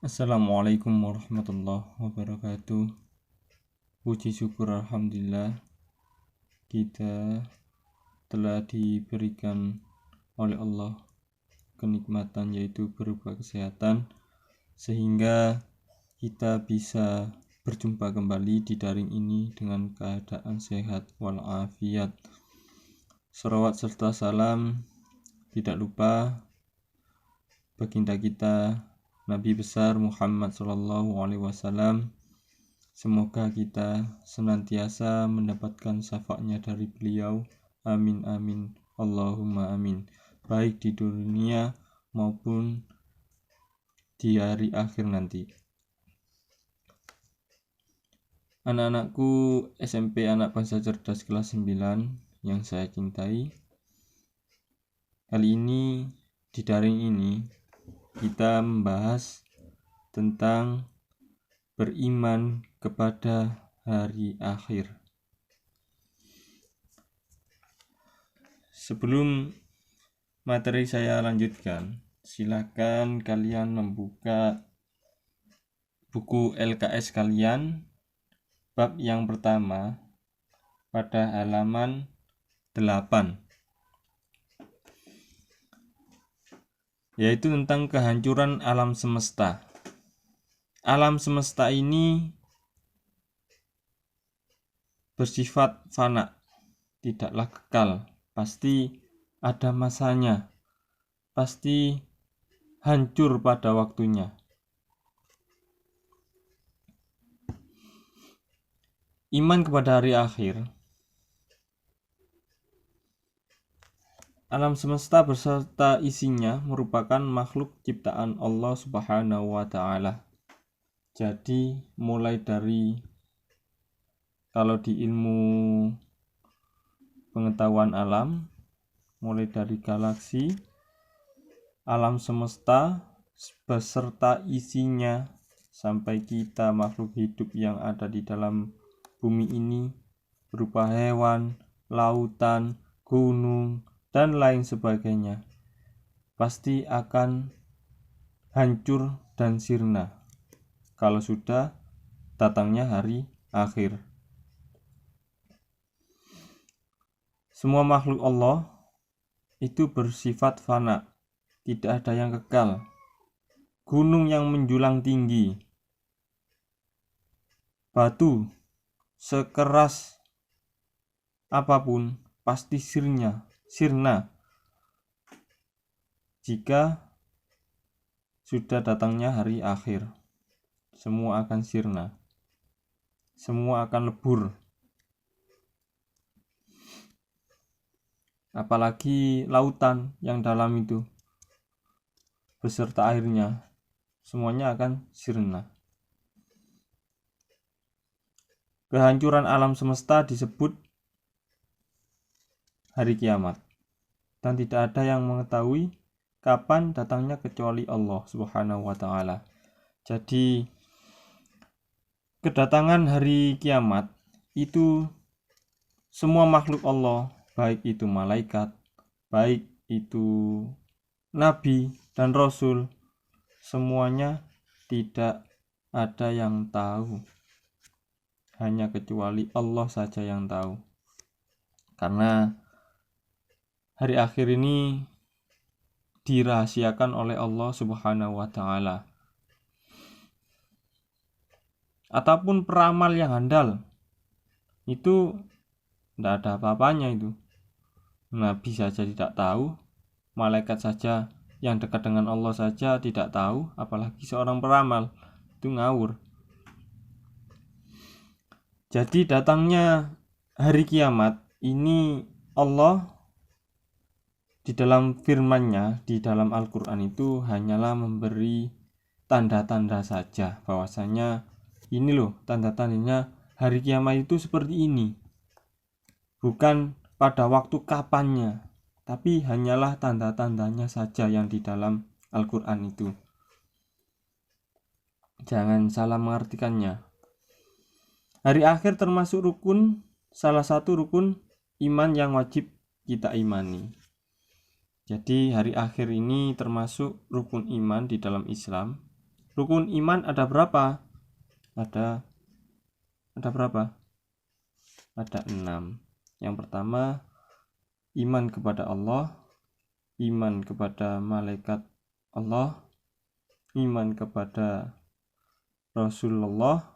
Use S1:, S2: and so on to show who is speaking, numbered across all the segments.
S1: Assalamualaikum warahmatullahi wabarakatuh. Puji syukur alhamdulillah kita telah diberikan oleh Allah kenikmatan yaitu berupa kesehatan sehingga kita bisa berjumpa kembali di daring ini dengan keadaan sehat walafiat. Shalawat serta salam tidak lupa baginda kita Nabi besar Muhammad SAW. Semoga kita senantiasa mendapatkan syafaatnya dari beliau. Amin amin Allahumma amin. Baik di dunia maupun di hari akhir nanti. Anak-anakku SMP Anak Bangsa Cerdas kelas 9 yang saya cintai. Kali ini di daring ini kita membahas tentang beriman kepada hari akhir. Sebelum materi saya lanjutkan, silakan kalian membuka buku LKS kalian bab yang pertama pada halaman 8. Yaitu tentang kehancuran alam semesta. Alam semesta ini bersifat fana, tidaklah kekal, pasti ada masanya, pasti hancur pada waktunya. Iman kepada hari akhir. Alam semesta beserta isinya merupakan makhluk ciptaan Allah Subhanahu wa Ta'ala. Jadi mulai dari, kalau di ilmu pengetahuan alam, mulai dari galaksi, alam semesta beserta isinya, sampai kita makhluk hidup yang ada di dalam bumi ini berupa hewan, lautan, gunung, dan lain sebagainya, pasti akan hancur dan sirna kalau sudah datangnya hari akhir. Semua makhluk Allah itu bersifat fana, tidak ada yang kekal. Gunung yang menjulang tinggi, batu sekeras apapun pasti sirna jika sudah datangnya hari akhir. Semua akan sirna, semua akan lebur. Apalagi lautan yang dalam itu beserta airnya, semuanya akan sirna. Kehancuran alam semesta disebut hari kiamat, dan tidak ada yang mengetahui kapan datangnya kecuali Allah Subhanahu wa Ta'ala. Jadi kedatangan hari kiamat itu semua makhluk Allah, baik itu malaikat, baik itu nabi dan rasul, semuanya tidak ada yang tahu, hanya kecuali Allah saja yang tahu. Karena hari akhir ini dirahasiakan oleh Allah Subhanahu wa Ta'ala. Ataupun peramal yang handal itu tidak ada apa-apanya itu. Nabi saja tidak tahu, malaikat saja yang dekat dengan Allah saja tidak tahu, apalagi seorang peramal. Itu ngawur. Jadi datangnya hari kiamat ini Allah di dalam firman-Nya, di dalam Al-Quran itu hanyalah memberi tanda-tanda saja, bahwasanya ini loh tanda-tandanya hari kiamat itu seperti ini. Bukan pada waktu kapannya, tapi hanyalah tanda-tandanya saja yang di dalam Al-Quran itu. Jangan salah mengartikannya. Hari akhir termasuk salah satu rukun iman yang wajib kita imani. Jadi hari akhir ini termasuk rukun iman di dalam Islam, Rukun iman ada berapa? Ada berapa? Ada 6. Yang pertama, iman kepada Allah, iman kepada malaikat Allah, iman kepada Rasulullah,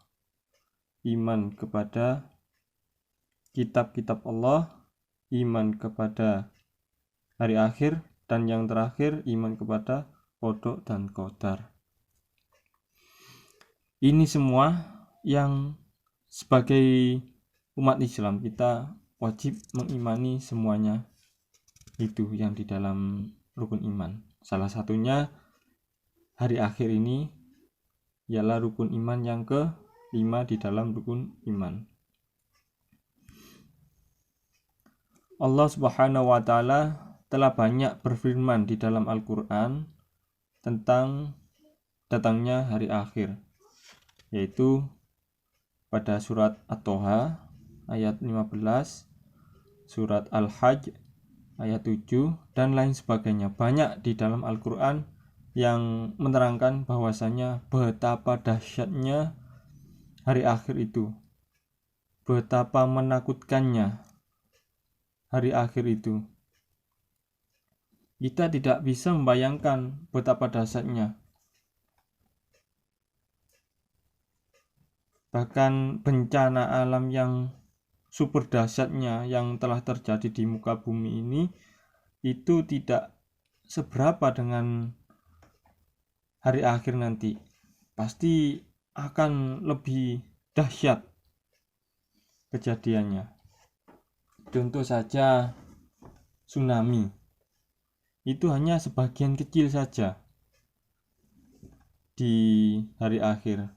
S1: iman kepada kitab-kitab Allah, iman kepada hari akhir, dan yang terakhir iman kepada qada dan qadar. Ini semua yang sebagai umat Islam kita wajib mengimani semuanya itu yang di dalam rukun iman. Salah satunya hari akhir ini ialah rukun iman yang ke-5 di dalam rukun iman. Allah Subhanahu wa taala telah banyak berfirman di dalam Al-Qur'an tentang datangnya hari akhir, yaitu pada surat At-Toha ayat 15, surat Al-Hajj ayat 7, dan lain sebagainya. Banyak di dalam Al-Quran yang menerangkan bahwasanya betapa dahsyatnya hari akhir itu, betapa menakutkannya hari akhir itu. Kita tidak bisa membayangkan betapa dahsyatnya. Bahkan bencana alam yang super dahsyatnya yang telah terjadi di muka bumi ini itu tidak seberapa dengan hari akhir nanti. Pasti akan lebih dahsyat kejadiannya. Contoh saja tsunami. Itu hanya sebagian kecil saja di hari akhir.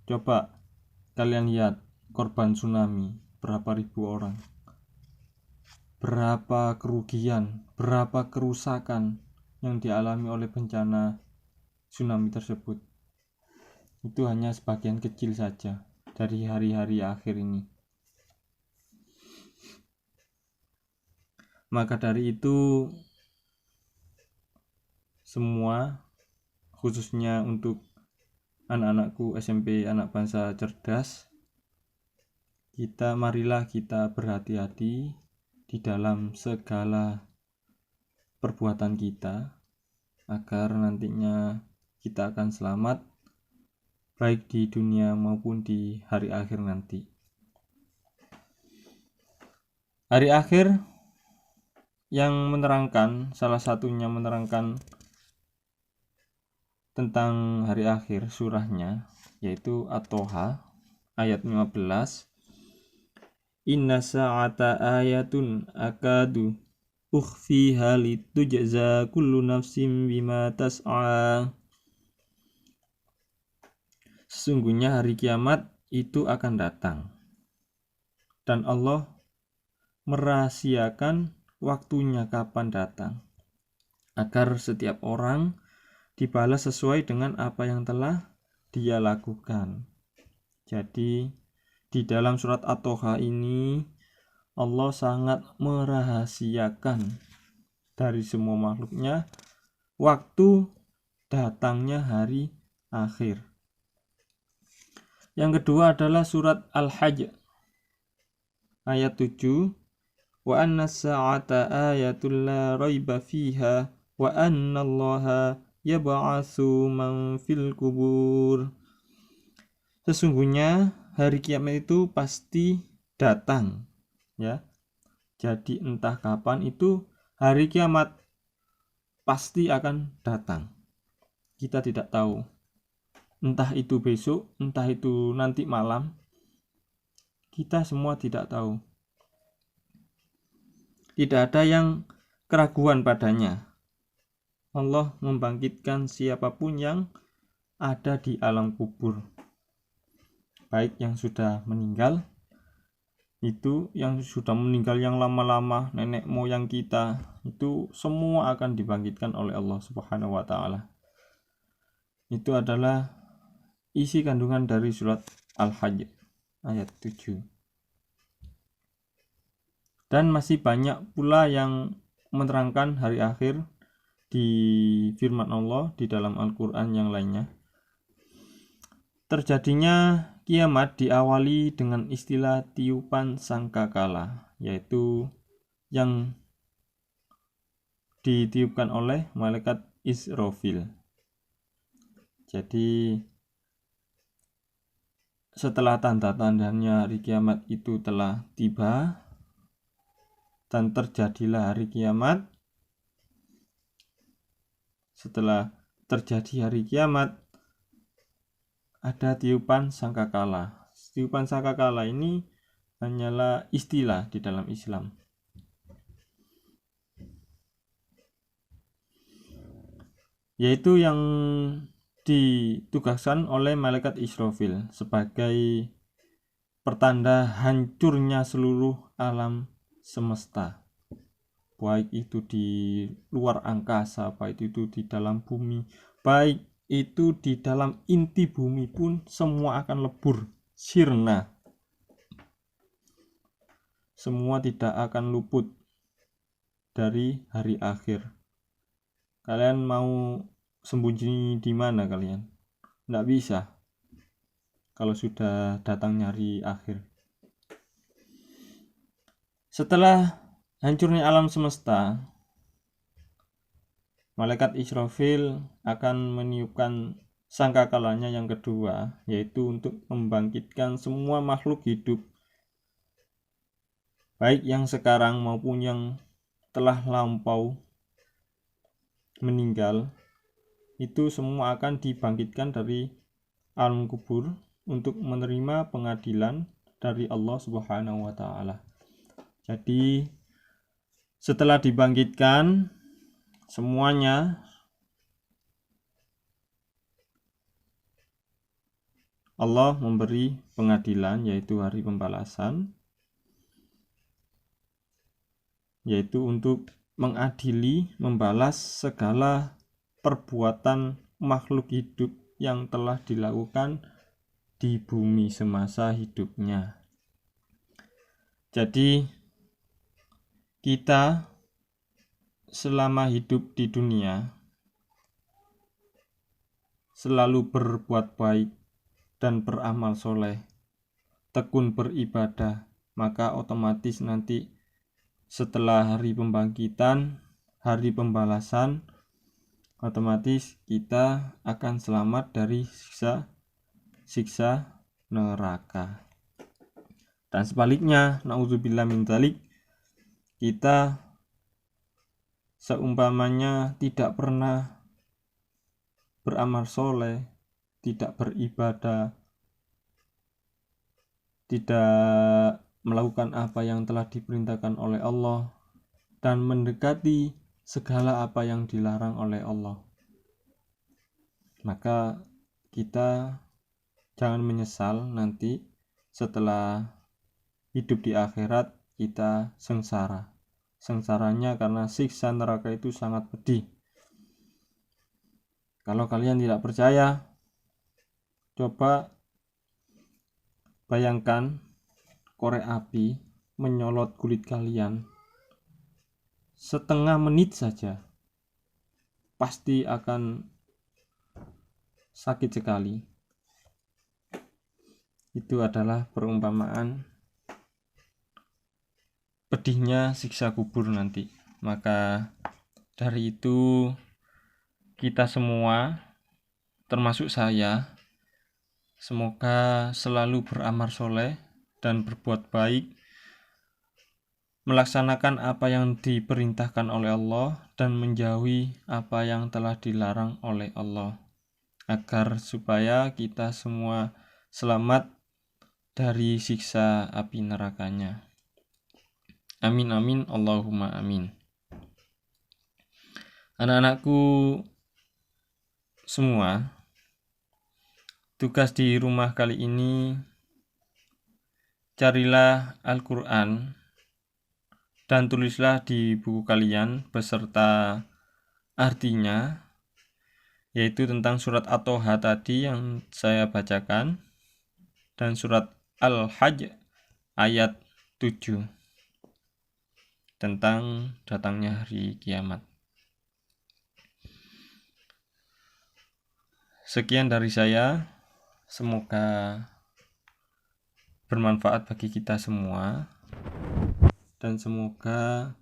S1: Coba kalian lihat korban tsunami, berapa ribu orang, berapa kerugian, berapa kerusakan yang dialami oleh bencana tsunami tersebut. Itu hanya sebagian kecil saja dari hari-hari akhir ini. Maka dari itu, semua, khususnya untuk anak-anakku SMP anak bangsa cerdas, marilah kita berhati-hati di dalam segala perbuatan kita agar nantinya kita akan selamat baik di dunia maupun di hari akhir nanti. Hari akhir yang menerangkan, salah satunya menerangkan tentang hari akhir surahnya, yaitu At-Toha ayat 15. Inna sa'ata ayatun akadu ukhfiha litujza kullu nafsim bima tas'a. Sesungguhnya hari kiamat itu akan datang, dan Allah merahasiakan waktunya kapan datang, agar setiap orang dibalas sesuai dengan apa yang telah dia lakukan. Jadi di dalam surat At-Toha ini Allah sangat merahasiakan dari semua makhluknya waktu datangnya hari akhir. Yang kedua adalah surat Al-Hajj ayat 7. Wa anna sa'ata ayatul la raiba fiha wa anna allaha yab'atsu man fil kubur. Sesungguhnya hari kiamat itu pasti datang, ya. Jadi entah kapan itu hari kiamat pasti akan datang. Kita tidak tahu. Entah itu besok, entah itu nanti malam. Kita semua tidak tahu. Tidak ada yang keraguan padanya. Allah membangkitkan siapapun yang ada di alam kubur, baik yang sudah meninggal, itu yang sudah meninggal yang lama-lama, nenek moyang kita, itu semua akan dibangkitkan oleh Allah Subhanahu wa taala. Itu adalah isi kandungan dari surat Al-Hajj ayat 7. Dan masih banyak pula yang menerangkan hari akhir di firman Allah di dalam Al-Quran yang lainnya. Terjadinya kiamat diawali dengan istilah tiupan sangkakala, yaitu yang ditiupkan oleh malaikat Israfil. Jadi setelah tanda-tandanya hari kiamat itu telah tiba dan terjadilah hari kiamat. Setelah terjadi hari kiamat, ada tiupan sangkakala. Tiupan sangkakala ini hanyalah istilah di dalam Islam. Yaitu yang ditugaskan oleh malaikat Israfil sebagai pertanda hancurnya seluruh alam semesta, baik itu di luar angkasa, baik itu di dalam bumi, baik itu di dalam inti bumi pun semua akan lebur, sirna. Semua tidak akan luput dari hari akhir. Kalian mau sembunyi di mana kalian? Nggak bisa kalau sudah datangnya hari akhir. Setelah hancurnya alam semesta, malaikat Israfil akan meniupkan sangkakalanya yang kedua, yaitu untuk membangkitkan semua makhluk hidup, baik yang sekarang maupun yang telah lampau meninggal. Itu semua akan dibangkitkan dari alam kubur untuk menerima pengadilan dari Allah Subhanahu wa taala. Jadi setelah dibangkitkan semuanya, Allah memberi pengadilan, yaitu hari pembalasan, yaitu untuk mengadili, membalas segala perbuatan makhluk hidup yang telah dilakukan di bumi semasa hidupnya. Jadi kita selama hidup di dunia selalu berbuat baik dan beramal soleh, tekun beribadah, maka otomatis nanti setelah hari pembangkitan, hari pembalasan, otomatis kita akan selamat dari siksa neraka. Dan sebaliknya, naudzubillah min dzalik, kita seumpamanya tidak pernah beramal soleh, tidak beribadah, tidak melakukan apa yang telah diperintahkan oleh Allah, dan mendekati segala apa yang dilarang oleh Allah, maka kita jangan menyesal nanti setelah hidup di akhirat kita sengsara. Sengsaranya karena siksa neraka itu sangat pedih. Kalau kalian tidak percaya, coba bayangkan korek api menyolot kulit kalian setengah menit saja, pasti akan sakit sekali. Itu adalah perumpamaan pedihnya siksa kubur nanti. Maka dari itu kita semua, termasuk saya, semoga selalu beramal soleh dan berbuat baik, melaksanakan apa yang diperintahkan oleh Allah dan menjauhi apa yang telah dilarang oleh Allah, agar supaya kita semua selamat dari siksa api nerakanya. Amin amin Allahumma amin. Anak-anakku semua, tugas di rumah kali ini, carilah Al-Quran dan tulislah di buku kalian beserta artinya, yaitu tentang surat At-Toha tadi yang saya bacakan dan surat Al-Hajj ayat 7 tentang datangnya hari kiamat. Sekian dari saya, semoga bermanfaat bagi kita semua dan semoga